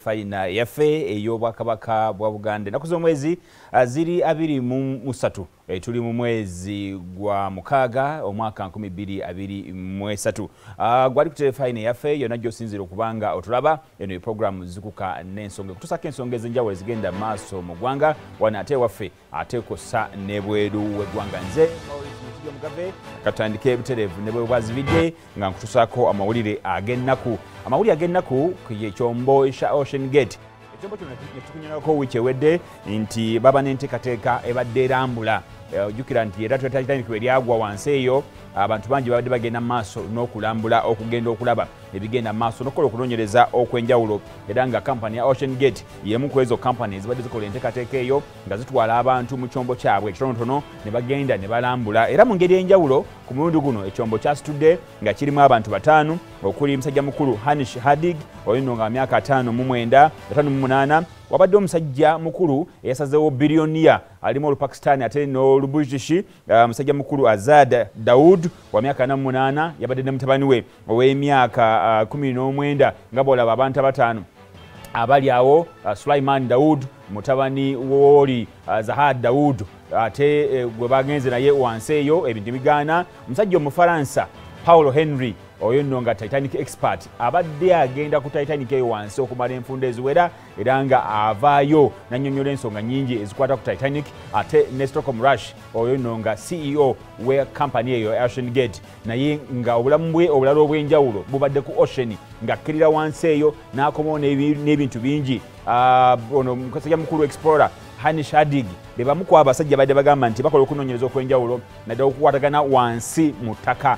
fayina yaffe ey'Obwakabaka bwa Buganda ennaku z'omwezi ziri 23 tuli mu mwezi gwa mukaaga omwaka 2023 gwali ku fayina yaffe yonna gy'osinzira okubanga otulaba eno eprogramu zikuka n'ensonga kutusako ensonga ez'enjawulo ezigenda maaso mu ggwanga wano ate waffe ate kossa n'ebweru w'eggwanga nze Mugave katandike ebiterevu ne bwe bwazibidde nga nkutusako amawulire ag'ennaku ye kyombo sha Ocean Gate ekyombo kino nekitukunyako wiiki ewedde nti baba n'enteekateeka ebadde erambula ojjukira nti era Titanic bwe lyagwa wansi eyo abantu bangi babadde bagenda mu maaso n'okulambula okugenda okulaba ebigenda mu maaso n'okukola okunoonyereza okw'enjawulo era nga kampani ya Ocean Gate y'emu ku ezo kampani ezibadde zikola enteekateeka eyo nga zitwala abantu mu kyombo kyabwe ekitonotono ne bagenda ne balambula era mu ngeri y'enjawulo ku mulundi guno ekyombo kyasitudde nga kirimu abantu 5 okuli musajja mukulu Hanish Hadig oyo nno nga myaka 58 wabadde omusajja mukulu eyasazeewo biliyoniya alimu olupakistani ate n'olubujjishi musajja mukulu Azad Daud wa myaka 48 yabadde ne mutabani we ow'emyaka 19 nga bw'olaba abantu 5 abali awo Sulaiman Daud mutabani w'oli Zahad Daud ate gwe bagenze naye wansi eyo ebintu bigaana musajja Omufaransa Paulo Henry oyo nno nga Titanic expert abadde agenda ku Titanic eyo wansi okumala enfunda eziwera era nga avaayo nannyonnyola ensonga nnyingi ezikwata ku Titanic ate ne Stockholm Rush oyo nno nga CEO we kampani eyo Ocean Gate naye nga obulamu bwe obulala obw'enjawulo bubadde ku ocean nga akkirira wansi eyo n'akomawo n'ebintu bingi ono musajja mukulu explorer Hanish Hadig be bamu ku abasajja badde bagamba nti bakola okunoonyereza okw'enjawulo naddala okukwatagana wansi mu ttaka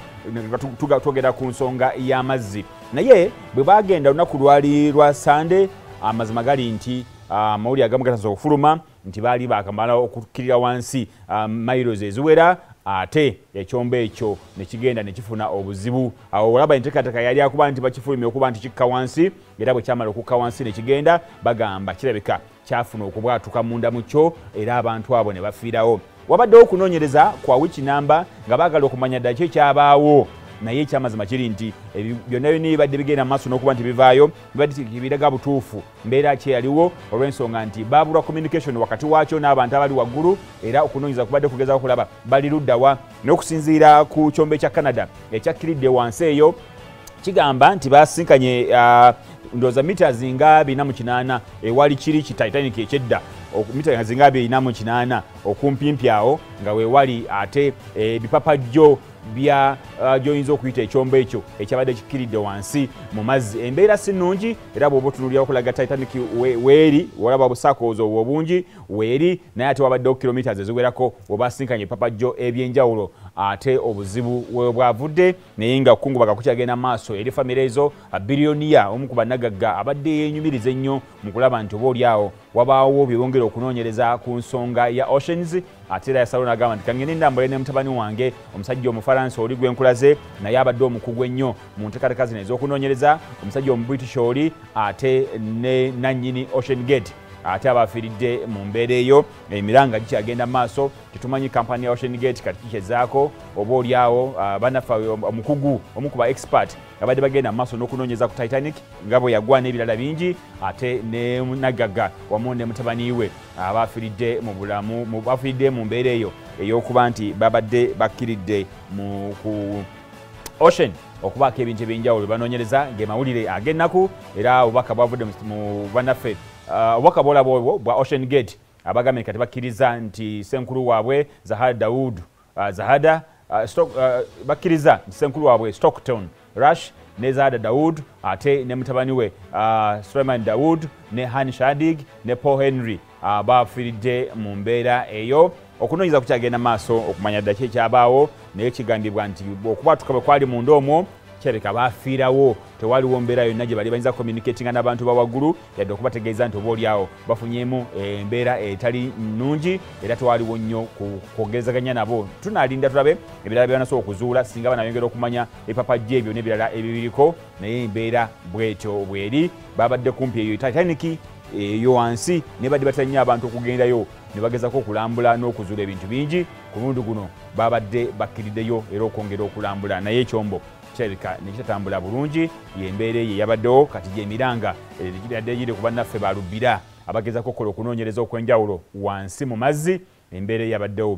twogera ku nsonga y'amazzi naye bwe bagenda olunaku lwali lwa Sande amazima gali nti amawulire agamu gatasobola okufuluma nti baali bakamala okukkirira wansi miles eziwera ate ekyombo ekyo ne kigenda ne kifuna obuzibu awo olaba enteekateeka yali akuba nti bakifulumya okuba nti kikka wansi era bwe kyamala okukka wansi ne kigenda bagamba kirabika kyafuna okubwatuka munda mu kyo era abantu abo ne bafiirawo wabaddewo okunoonyereza kwa wiiki namba nga baagala okumanya ddala ki ekyabaawo naye ekyamazima kiri nti byonna byonna bibadde bigenda mu maaso n'okuba nti bivaayo bibadde biraga butuufu mbeera kyeyaliwo olw'ensonga nti baabulwa communication wakati waakyo n'abantu abali waggulu era okunoonyereza kubadde kugezaako kulaba bali luddawa n'okusinziira ku kyombo ekya Canada ekyakkiridde wansi eyo kigamba nti basinkanye ndowooza mita zinga 48 ewali kiri ki Titanic ekyedda mita zinga 48 okumpimpi awo nga weewali ate ebipapajjo bya gyoyinza okuyita ekyombo ekyo ekyabadde kikkiridde wansi mu mazzi embeera si nnungi era bw'oba otunuulira okulaga Titanic weeri olaba obusakoozi obwo obungi weeri naye ate wabaddewo kilometers eziwerako webasinkanye epapajjo eby'enjawulo ate obuzibu webwavudde naye nga okukungubaga kukyagenda maaso eri famire ezo biliyoniya omu ku bannagagga abadde yeenyumiriza ennyo mu kulaba nti obaolyawo wabaawo bye bongera okunoonyereza ku nsonga ya Oceans ate era yasalawo n'agamba nti kangende ndambule ne mutabani wange omusajja Omufaransa oli gwenkulaze naye abadde omukugu ennyo mu nteekateeka zino ez'okunoonyereza omusajja Omubritish oli ate ne nannyini Ocean Gate ate abafiiridde mu mbeera eyo emiranga gikyagenda mu maaso tetumanyi kampani ya Ocean Gate kati kikyezaako oba olyawo bannaffe omukugu omu ku ba expert abadde bagenda mu maaso n'okunoonyeza ku Titanic nga bwe yagwa n'ebirala bingi ate ne nagagga wamu ne mutabani we abafiiridde mu bulamu bafiiridde mu mbeera eyo ey'okuba nti babadde bakkiridde ku Ocean okubaako ebintu ebyenjawulo banoonyereza ng'emawulire ag'ennaku era obubaka bwavudde mu bannaffe obubaka bwolaba obwo bwa Ocean Gate abagambye kati bakkiriza nti senkulu waabwe bakkiriza nti senkulu waabwe Stockton Rush ne Zahada Daud ate ne mutabani we Sulaiman Daud ne Hanish Hadig ne Paul Henry bafiiridde mu mbeera eyo okunoonyeza kukyagenda maaso okumanya ddala ki ekyabaawo naye kigambibwa nti okubwatuka bwe kwali munda omwo kyereka bafiirawo tewaliwo mbeera yonna gye bali bayinza communicatinga n'abantu bawaggulu yadde okubategeeza nti oba olyawo bafunyemu embeera etali nnungi era tewaliwo nnyo kwogerezaganya nabo tunaalinda tulabe ebirala bye banasobola okuzuula singa banayongera okumanya epapajja ebyo n'ebirala ebibiriko naye embeera bwetyo bweri babadde kumpi eyo Titanic eyo wansi ne badde batera nnyo abantu okugendayo ne bagezako okulambula n'okuzuula ebintu bingi ku mulundi guno babadde bakkiriddeyo era okwongera okulambula naye ekyombo kirabika nekitatambula bulungi yembeera ye yabaddewo kati gyemiranga ekiradde giri ku bannaffe balubbira abagezako okukola okunoonyereza okwenjawulo wansi mu mazzi embeera yabaddewo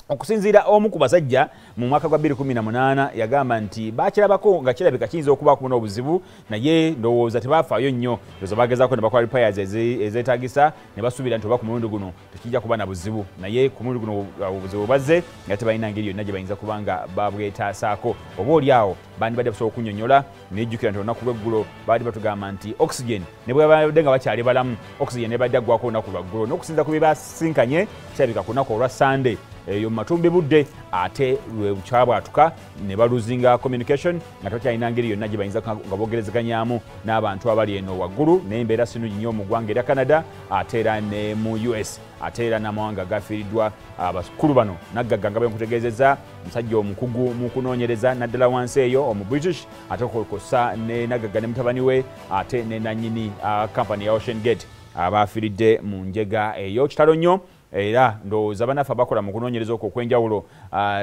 okusinziira omu ku basajja mu mwaka gwa 2018 yagamba nti bakirabako nga kirabika kiyinza okuba kubona obuzibu naye ndowooza tebafaayo nnyo ndowooza bagezaako ne bakola repairs ezeetaagisa ne basuubira nti oba ku mulundi guno tekijja kuba na buzibu naye ku mulundi guno obuzibu bazze nga tebalina ngeri yonna gye bayinza kuba nga babwetaasaako oba oli awo bandibadde basobola okunnyonnyola nejjukira nti olunaku lweggulo baali batugamba nti oxygen ne bwe babadde nga bakyali balamu oxygen nebadde aggwako olunaku lwaggulo n'okusinza ku bye basinkanye kirabika ku lunaku olwa Sunday eyo matumbi budde ate lwe bukyabwatuka ne baluzinga communication nga tebakyalina ngeri yonna gye bayinza nga bogerezeganyaamu n'abantu abali eno waggulu naye embeera sinungi nnyo mu ggwanga erya Canada ate era ne mu US ate era n'amawanga gafiiriddwa abakulu bano naggagga nga bwenkutegeezezza omusajja omukugu mu kunoonyereza naddala wansi eyo omu British ate okukosa ne naggagga ne mutabani we ate ne nannyini company ya Ocean Gate abafiiridde mu njega eyo kitalo nnyo era ndowooza bannaffe abakola mu kunoonyereza okwo okwenjawulo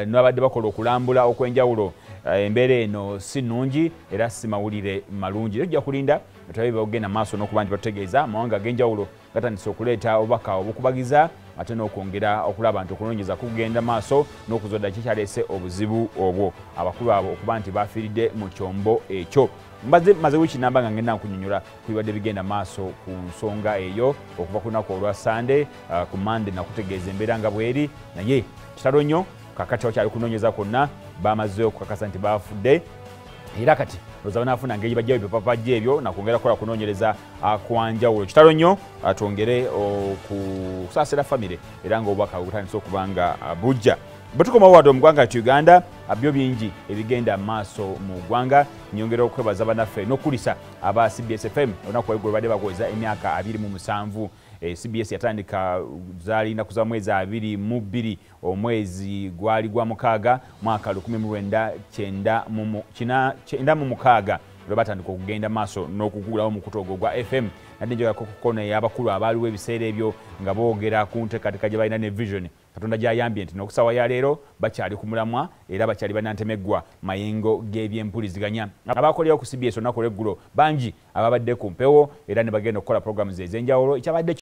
n'abadde bakola okulambula okwenjawulo embeera eno si nnungi era si mawulire malungi tujja kulinda tulabe bagenda maaso n'okuba nti batutegeeza amawanga ag'enjawulo gatandise okuleeta obubaka obukubagiza ate n'okwongera okulaba nti okunoonyereza kugenda maaso n'okuzodda kikyaleese obuzibu obwo abakulu abo okuba nti bafiiridde mu kyombo ekyo maze wiiki namba nga ngenda nkunyonnyola ku bibadde bigenda maaso ku nsonga eyo okuva ku lunaku olwa Sunday ku Monday nakutegeeza embeera nga bweri naye kitalo nnyo kakati wakyali kunoonyeza kwonna bamazeewo okukakasa nti bafudde era kati looza banaafuna ngeri bajjayo bipapajja ebyo nakwongera kukola kunoonyereza kwanjawulo kitalo nnyo twongere okusaasira famire era ng'obubaka butandise okuba nga bujja bwetukomawo wadde mu ggwanga lya Uganda byo bingi ebigenda maaso mu ggwanga nyongera okwebaza bannaffe n'okulisa aba CBS FM olunaku lwaigulu badde bagoza emyaka 27 CBS yatandika zaali nnaku za mwezi 22 omwezi gwali gwa mukaaga mwaka 1996 lwe batandika okugenda maaso n'okugulawo mu kutogo gwa FM nadde njogako ku kona ey'abakulu abaaliwo ebiseera ebyo nga boogera ku nteekateeka gye balina ne vision Katonda gy'ayambye nti n'okusawa ya leero bakyali ku mulamwa era bakyali banantemeggwa mayengo g'ebyempuliziganya abakolewo ku CBS olunaku lw'eggulo bangi ababadde ku mpewo era ne bagenda okukola programs ez'enjawulo ekyabadde